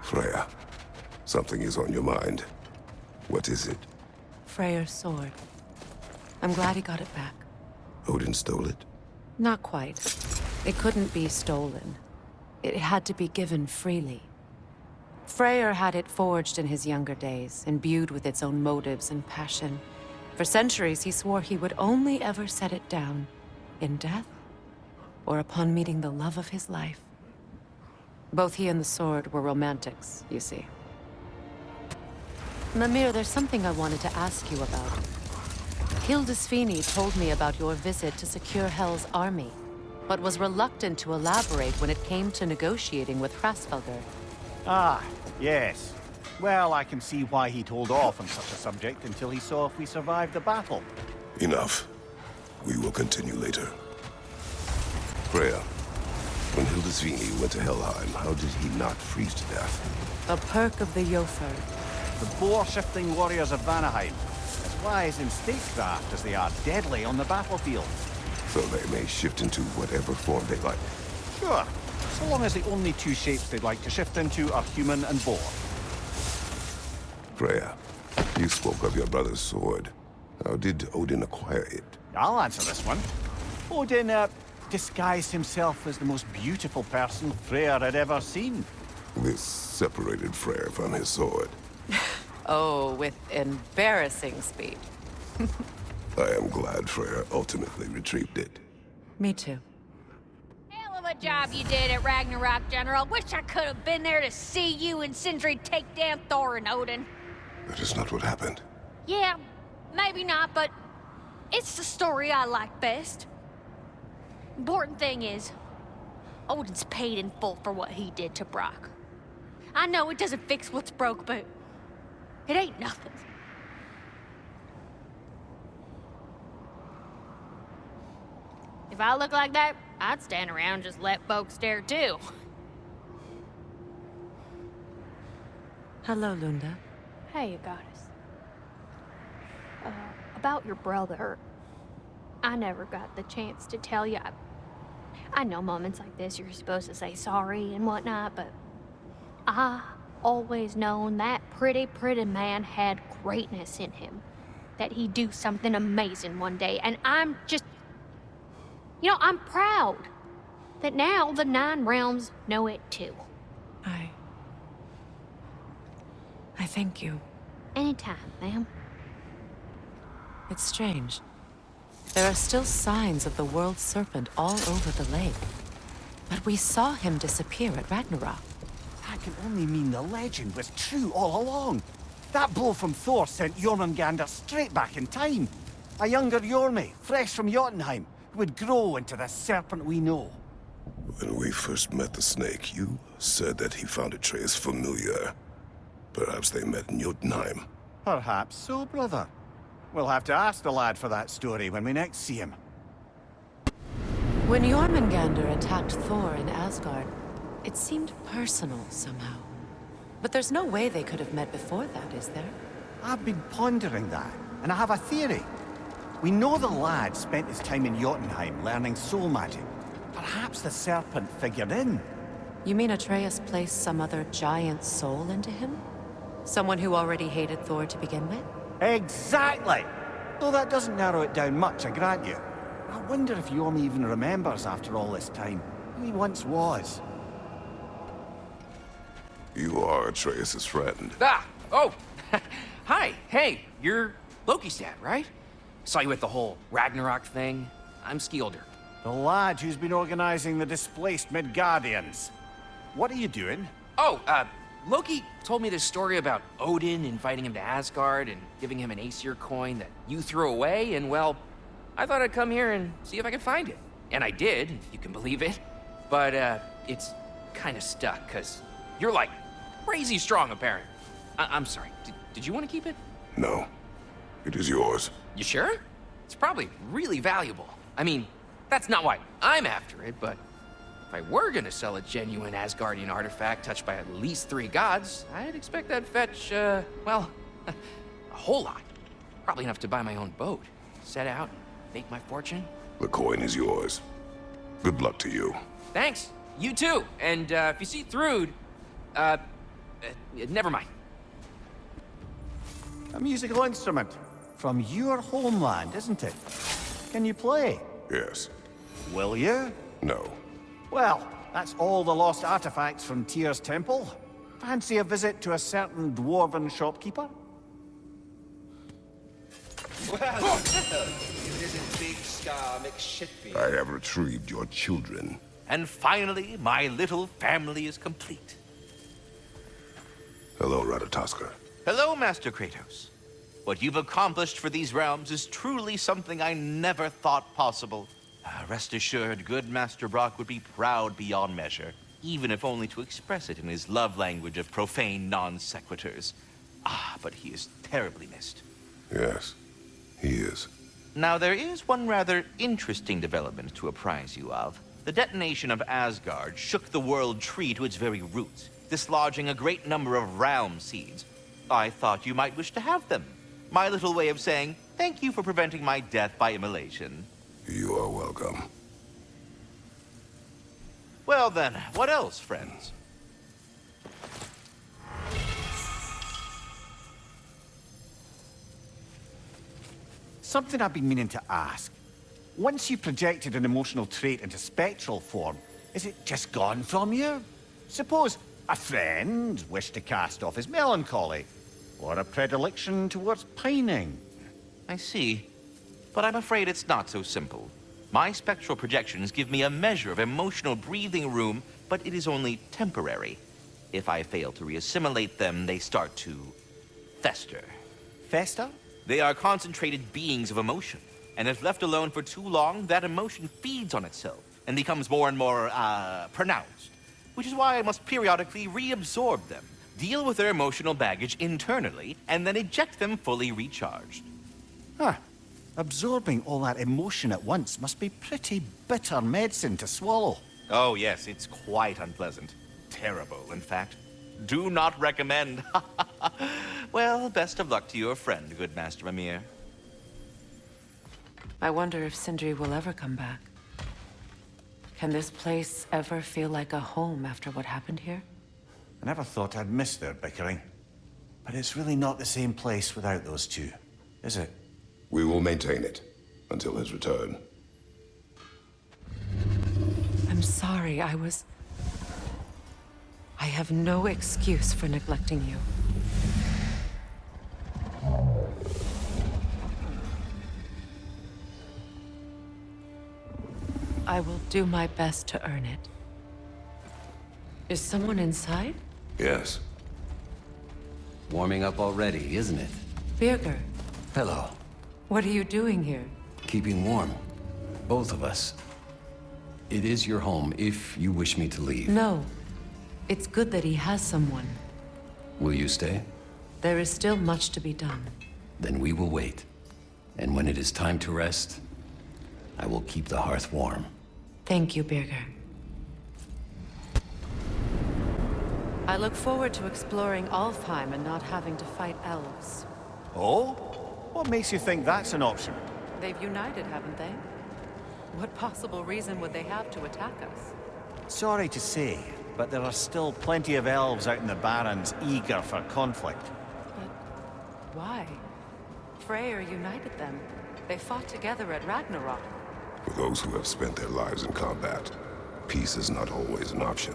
Freya, something is on your mind. What is it? Freyr's sword. I'm glad he got it back. Odin stole it? Not quite. It couldn't be stolen. It had to be given freely. Freyr had it forged in his younger days, imbued with its own motives and passion. For centuries, he swore he would only ever set it down in death or upon meeting the love of his life. Both he and the sword were romantics, you see. Mimir, there's something I wanted to ask you about. Hildisvini told me about your visit to secure Hel's army, but was reluctant to elaborate when it came to negotiating with Hrasfelder. Ah, yes. Well, I can see why he'd hold off on such a subject until he saw if we survived the battle. Enough. We will continue later. Freya, when Hildisvini went to Helheim, how did he not freeze to death? A perk of the Jofur. The boar-shifting warriors of Vanaheim, as wise in statecraft as they are deadly on the battlefield. So they may shift into whatever form they like. Sure, so long as the only two shapes they'd like to shift into are human and boar. Freya, you spoke of your brother's sword. How did Odin acquire it? I'll answer this one. Odin, disguised himself as the most beautiful person Freyr had ever seen. This separated Freyr from his sword. Oh, with embarrassing speed. I am glad Freyr ultimately retrieved it. Me too. Hell of a job you did at Ragnarok, General. Wish I could have been there to see you and Sindri take down Thor and Odin. That is not what happened. Yeah, maybe not, but it's the story I like best. Important thing is, Odin's paid in full for what he did to Brock. I know it doesn't fix what's broke, but it ain't nothing. If I look like that, I'd stand around and just let folks stare too. Hello, Lunda. Hey, goddess. About your brother. I never got the chance to tell you. I know moments like this you're supposed to say sorry and whatnot, but I always known that pretty man had greatness in him. That he'd do something amazing one day, and I'm just... You know, I'm proud that now the Nine Realms know it too. I thank you. Anytime, ma'am. It's strange. There are still signs of the world serpent all over the lake. But we saw him disappear at Ragnarok. That can only mean the legend was true all along. That blow from Thor sent Jormungandr straight back in time. A younger Jormi, fresh from Jotunheim, who would grow into the serpent we know. When we first met the snake, you said that he found Atreus familiar. Perhaps they met in Jotunheim. Perhaps so, brother. We'll have to ask the lad for that story when we next see him. When Jormungandr attacked Thor in Asgard, it seemed personal somehow. But there's no way they could have met before that, is there? I've been pondering that, and I have a theory. We know the lad spent his time in Jotunheim learning soul magic. Perhaps the serpent figured in. You mean Atreus placed some other giant soul into him? Someone who already hated Thor to begin with? Exactly! Though that doesn't narrow it down much, I grant you. I wonder if Jormi even remembers after all this time who he once was. You are Atreus' friend. Ah! Oh! Hi! Hey, you're Loki's dad, right? Saw you at the whole Ragnarok thing. I'm Skilder. The lad who's been organizing the displaced Midgardians. What are you doing? Oh, Loki told me this story about Odin inviting him to Asgard and giving him an Aesir coin that you threw away, and well, I thought I'd come here and see if I could find it. And I did, if you can believe it. But, it's kind of stuck, because you're like crazy strong, apparently. I'm sorry, did you want to keep it? No. It is yours. You sure? It's probably really valuable. I mean, that's not why I'm after it, but if I were gonna sell a genuine Asgardian artifact touched by at least 3 gods, I'd expect that'd fetch, well, a whole lot. Probably enough to buy my own boat, set out, make my fortune. The coin is yours. Good luck to you. Thanks. You too. And if you see Thrud, never mind. A musical instrument. From your homeland, isn't it? Can you play? Yes. Will you? No. Well, that's all the lost artifacts from Tyr's temple. Fancy a visit to a certain dwarven shopkeeper? Well, it isn't Big Scar McShitby. I have retrieved your children. And finally, my little family is complete. Hello, Ratatoskr. Hello, Master Kratos. What you've accomplished for these realms is truly something I never thought possible. Rest assured, good Master Brock would be proud beyond measure, even if only to express it in his love language of profane non-sequiturs. But he is terribly missed. Yes, he is. Now, there is one rather interesting development to apprise you of. The detonation of Asgard shook the world tree to its very roots, dislodging a great number of realm seeds. I thought you might wish to have them. My little way of saying, thank you for preventing my death by immolation. You are welcome. Well then, what else, friends? Something I've been meaning to ask. Once you projected an emotional trait into spectral form, is it just gone from you? Suppose a friend wished to cast off his melancholy, or a predilection towards pining. I see. But I'm afraid it's not so simple. My spectral projections give me a measure of emotional breathing room, but it is only temporary. If I fail to reassimilate them, they start to fester. Fester? They are concentrated beings of emotion, and if left alone for too long, that emotion feeds on itself and becomes more and more, pronounced. Which is why I must periodically reabsorb them, deal with their emotional baggage internally, and then eject them fully recharged. Huh. Absorbing all that emotion at once must be pretty bitter medicine to swallow. Oh yes, it's quite unpleasant. Terrible, in fact. Do not recommend. Well, best of luck to your friend, good Master Mimir. I wonder if Sindri will ever come back. Can this place ever feel like a home after what happened here? I never thought I'd miss their bickering. But it's really not the same place without those two, is it? We will maintain it until his return. I'm sorry, I have no excuse for neglecting you. I will do my best to earn it. Is someone inside? Yes. Warming up already, isn't it? Birger, Hello. what are you doing here? Keeping warm. Both of us. It is your home if you wish me to leave. No. It's good that he has someone. Will you stay? There is still much to be done. Then we will wait. And when it is time to rest, I will keep the hearth warm. Thank you, Birger. I look forward to exploring Alfheim and not having to fight elves. Oh? What makes you think that's an option? They've united, haven't they? What possible reason would they have to attack us? Sorry to say, but there are still plenty of elves out in the Barrens eager for conflict. But why? Freyr united them. They fought together at Ragnarok. For those who have spent their lives in combat, peace is not always an option.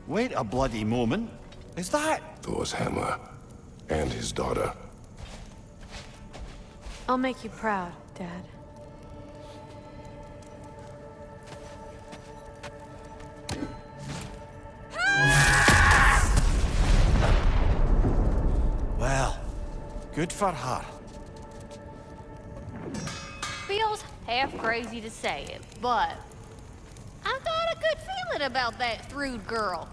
Wait a bloody moment. Is that? Thor's hammer and his daughter. I'll make you proud, Dad. Well, good for her. Feels half crazy to say it, but I got a good feeling about that Thrud girl.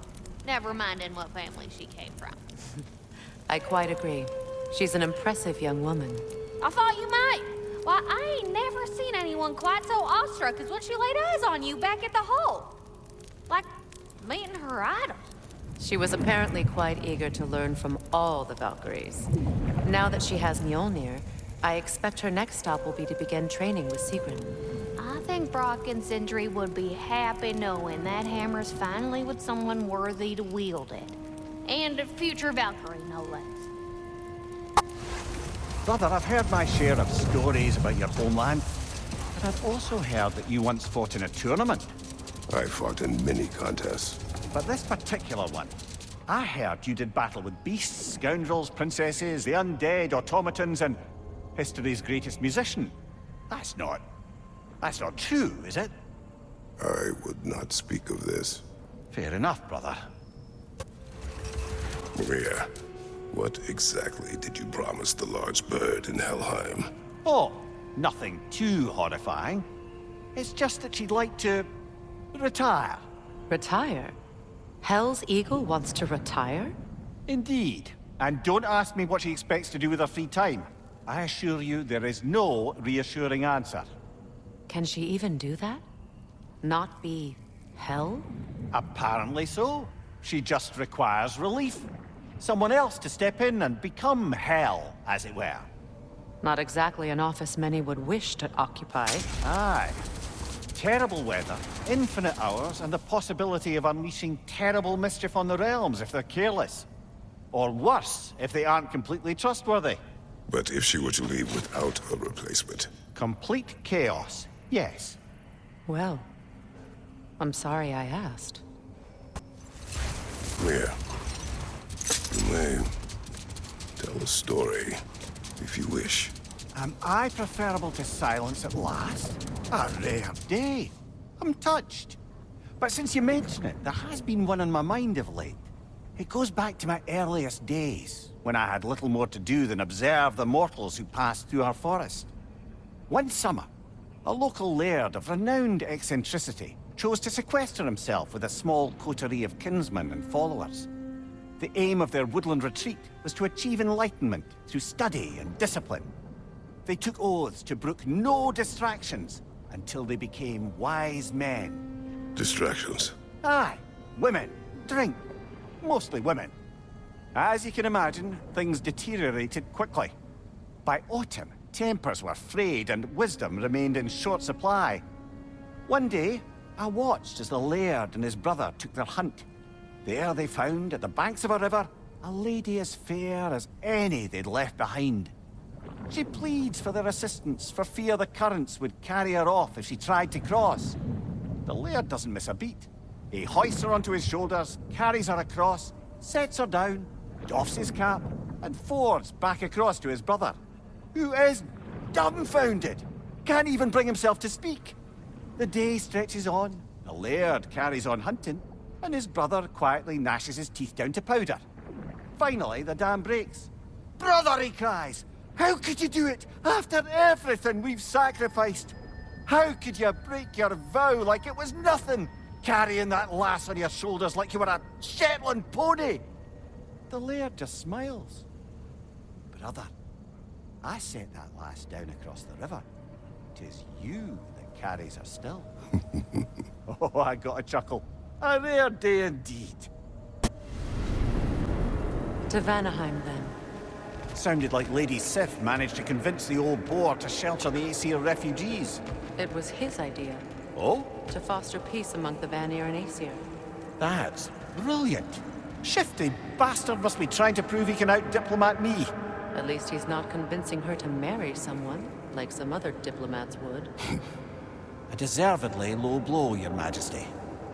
Never minding what family she came from. I quite agree. She's an impressive young woman. I thought you might. Why, I ain't never seen anyone quite so awestruck as when she laid eyes on you back at the hole. Like meeting her idol. She was apparently quite eager to learn from all the Valkyries. Now that she has Mjolnir, I expect her next stop will be to begin training with Sigrun. I think think Brock and Sindri would be happy knowing that hammer's finally with someone worthy to wield it. And a future Valkyrie, no less. Brother, I've heard my share of stories about your homeland, but I've also heard that you once fought in a tournament. I fought in many contests. But this particular one, I heard you did battle with beasts, scoundrels, princesses, the undead, automatons, and history's greatest musician. That's not true, is it? I would not speak of this. Fair enough, brother. Maria, what exactly did you promise the large bird in Helheim? Oh, nothing too horrifying. It's just that she'd like to retire. Retire? Hell's Eagle wants to retire? Indeed. And don't ask me what she expects to do with her free time. I assure you there is no reassuring answer. Can she even do that? Not be Hell? Apparently so. She just requires relief. Someone else to step in and become Hell, as it were. Not exactly an office many would wish to occupy. Aye. Terrible weather, infinite hours, and the possibility of unleashing terrible mischief on the realms if they're careless. Or worse, if they aren't completely trustworthy. But if she were to leave without a replacement? Complete chaos, yes. Well, I'm sorry I asked. Maria, you may tell a story, if you wish. Am I preferable to silence at last? A rare day. I'm touched. But since you mention it, there has been one on my mind of late. It goes back to my earliest days, when I had little more to do than observe the mortals who passed through our forest. One summer, a local laird of renowned eccentricity chose to sequester himself with a small coterie of kinsmen and followers. The aim of their woodland retreat was to achieve enlightenment through study and discipline. They took oaths to brook no distractions until they became wise men. Distractions? Aye, women, drink, mostly women. As you can imagine, things deteriorated quickly. By autumn, tempers were frayed and wisdom remained in short supply. One day, I watched as the laird and his brother took their hunt. There they found, at the banks of a river, a lady as fair as any they'd left behind. She pleads for their assistance for fear the currents would carry her off if she tried to cross. The laird doesn't miss a beat. He hoists her onto his shoulders, carries her across, sets her down, doffs his cap, and fords back across to his brother, who is dumbfounded, can't even bring himself to speak. The day stretches on, the laird carries on hunting, and his brother quietly gnashes his teeth down to powder. Finally, the dam breaks. "Brother," he cries, "how could you do it after everything we've sacrificed? How could you break your vow like it was nothing, carrying that lass on your shoulders like you were a Shetland pony?" The laird just smiles. "Brother, I sent that lass down across the river. 'Tis you that carries her still." Oh, I got a chuckle. A rare day indeed. To Vanaheim, then. Sounded like Lady Sif managed to convince the old boar to shelter the Aesir refugees. It was his idea. Oh? To foster peace among the Vanir and Aesir. That's brilliant. Shifty bastard must be trying to prove he can out-diplomat me. At least he's not convincing her to marry someone, like some other diplomats would. A deservedly low blow, Your Majesty.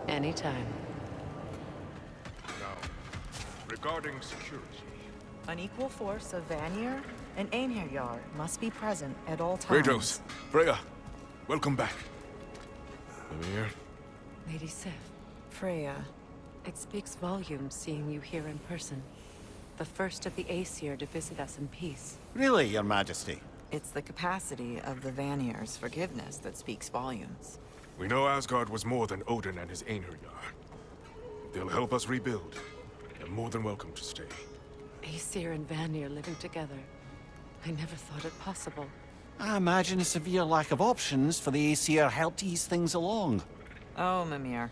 Anytime. Now, regarding security. An equal force of Vanir and Einherjar must be present at all times. Kratos, Freya, welcome back. Mimir. Lady Sif, Freya. it speaks volumes seeing you here in person. The first of the Aesir to visit us in peace. Really, Your Majesty? It's the capacity of the Vanir's forgiveness that speaks volumes. We know Asgard was more than Odin and his Einherjar. They'll help us rebuild. They're more than welcome to stay. Aesir and Vanir living together. I never thought it possible. I imagine a severe lack of options for the Aesir helped ease things along. Oh, Mimir.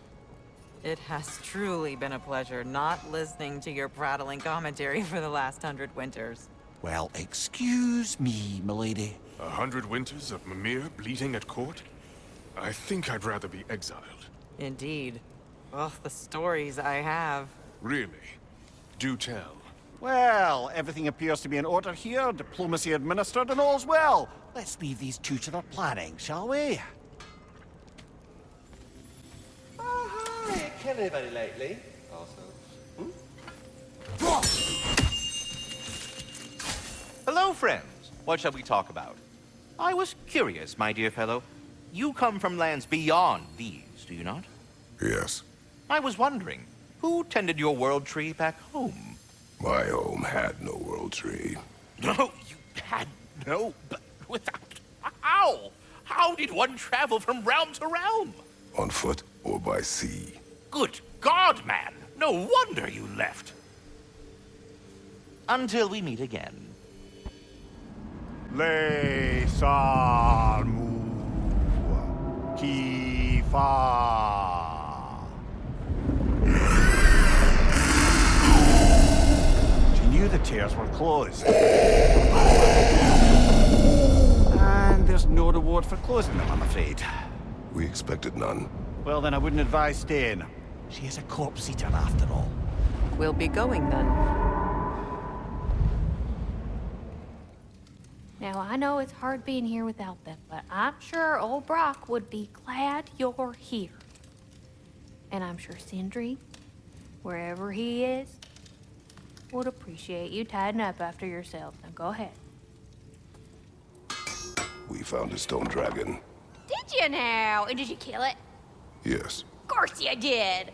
It has truly been a pleasure not listening to your prattling commentary for the last 100 winters. Well, excuse me, milady. 100 winters of Mimir bleating at court? I think I'd rather be exiled. Indeed. Oh, the stories I have. Really? Do tell. Well, everything appears to be in order here, diplomacy administered, and all's well. Let's leave these two to their planning, shall we? Oh, hi. Killed anybody lately? Also. Hello, friends. What shall we talk about? I was curious, my dear fellow. You come from lands beyond these, do you not? Yes. I was wondering, who tended your world tree back home? My home had no world tree. No, you had no, but without... How? How did one travel from realm to realm? On foot or by sea. Good God, man! No wonder you left. Until we meet again. Le Sarmu Kifa. She knew the tears were closed. And there's no reward for closing them, I'm afraid. We expected none. Well, then I wouldn't advise staying. She is a corpse eater after all. We'll be going then. Now, I know it's hard being here without them, but I'm sure old Brock would be glad you're here. And I'm sure Sindri, wherever he is, would appreciate you tidying up after yourself. Now go ahead. We found a stone dragon. Did you now? And did you kill it? Yes. Of course you did.